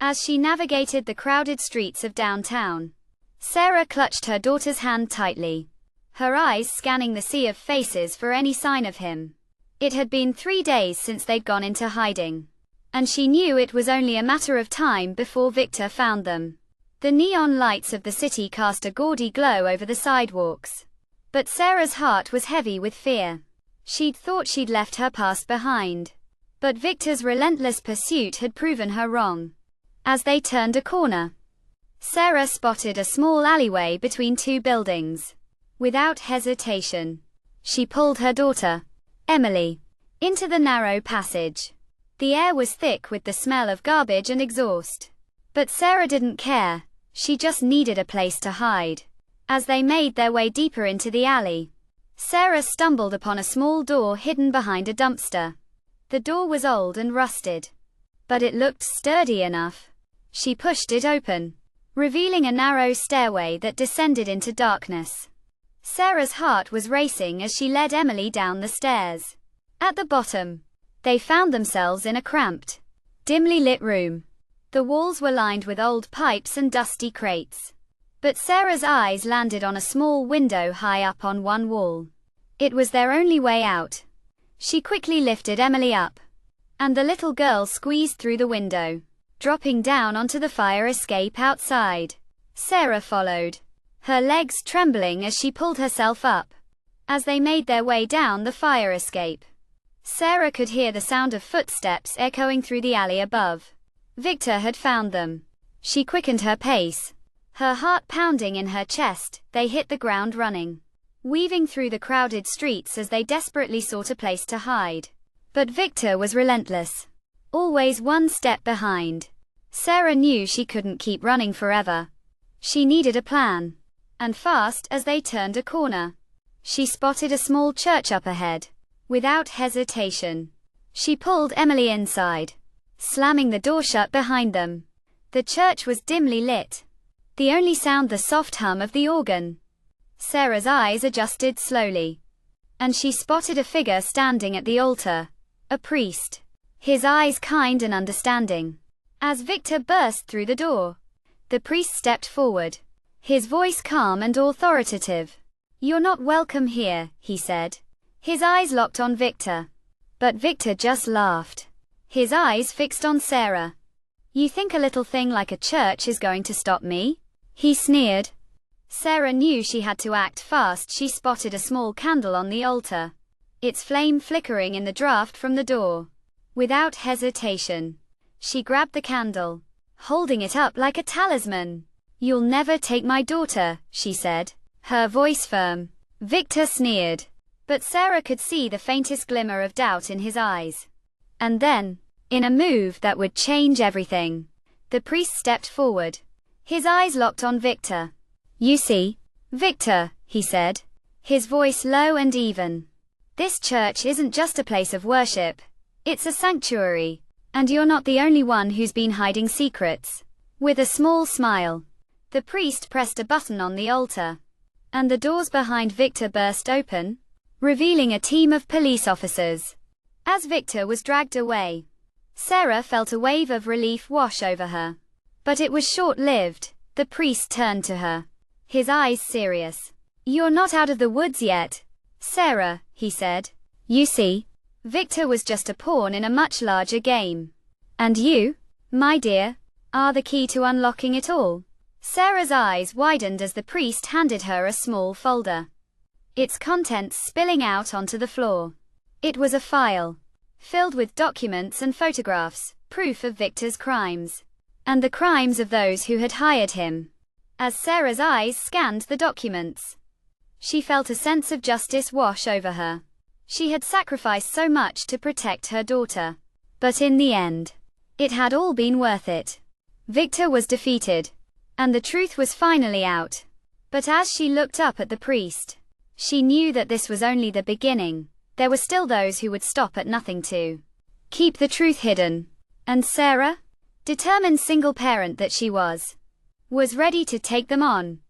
As she navigated the crowded streets of downtown, Sarah clutched her daughter's hand tightly, her eyes scanning the sea of faces for any sign of him. It had been 3 days since they'd gone into hiding, and she knew it was only a matter of time before Victor found them. The neon lights of the city cast a gaudy glow over the sidewalks, but Sarah's heart was heavy with fear. She'd thought she'd left her past behind, but Victor's relentless pursuit had proven her wrong. As they turned a corner, Sarah spotted a small alleyway between 2 buildings. Without hesitation, she pulled her daughter, Emily, into the narrow passage. The air was thick with the smell of garbage and exhaust. But Sarah didn't care, she just needed a place to hide. As they made their way deeper into the alley, Sarah stumbled upon a small door hidden behind a dumpster. The door was old and rusted, but it looked sturdy enough. She pushed it open, revealing a narrow stairway that descended into darkness. Sarah's heart was racing as she led Emily down the stairs. At the bottom, they found themselves in a cramped, dimly lit room. The walls were lined with old pipes and dusty crates. But Sarah's eyes landed on a small window high up on one wall. It was their only way out. She quickly lifted Emily up, and the little girl squeezed through the window, dropping down onto the fire escape outside. Sarah followed, her legs trembling as she pulled herself up. As they made their way down the fire escape, Sarah could hear the sound of footsteps echoing through the alley above. Victor had found them. She quickened her pace, her heart pounding in her chest. They hit the ground running, weaving through the crowded streets as they desperately sought a place to hide. But Victor was relentless, always one step behind. Sarah knew she couldn't keep running forever. She needed a plan. And fast. As they turned a corner, she spotted a small church up ahead. Without hesitation, she pulled Emily inside, slamming the door shut behind them. The church was dimly lit, the only sound the soft hum of the organ. Sarah's eyes adjusted slowly, and she spotted a figure standing at the altar, a priest, his eyes kind and understanding. As Victor burst through the door, the priest stepped forward, his voice calm and authoritative. "You're not welcome here," he said. His eyes locked on Victor, but Victor just laughed, his eyes fixed on Sarah. "You think a little thing like a church is going to stop me?" he sneered. Sarah knew she had to act fast. She spotted a small candle on the altar, its flame flickering in the draft from the door. Without hesitation, she grabbed the candle, holding it up like a talisman. "You'll never take my daughter," she said, her voice firm. Victor sneered, but Sarah could see the faintest glimmer of doubt in his eyes. And then, in a move that would change everything, the priest stepped forward, his eyes locked on Victor. "You see, Victor," he said, his voice low and even, "this church isn't just a place of worship, it's a sanctuary, and you're not the only one who's been hiding secrets." With a small smile, the priest pressed a button on the altar, and the doors behind Victor burst open, revealing a team of police officers. As Victor was dragged away, Sarah felt a wave of relief wash over her. But it was short-lived. The priest turned to her, his eyes serious. "You're not out of the woods yet, Sarah," he said. "You see, Victor was just a pawn in a much larger game. And you, my dear, are the key to unlocking it all." Sarah's eyes widened as the priest handed her a small folder, its contents spilling out onto the floor. It was a file, filled with documents and photographs, proof of Victor's crimes, and the crimes of those who had hired him. As Sarah's eyes scanned the documents, she felt a sense of justice wash over her. She had sacrificed so much to protect her daughter, but in the end, it had all been worth it. Victor was defeated, and the truth was finally out. But as she looked up at the priest, she knew that this was only the beginning. There were still those who would stop at nothing to keep the truth hidden. And Sarah, determined single parent that she was ready to take them on.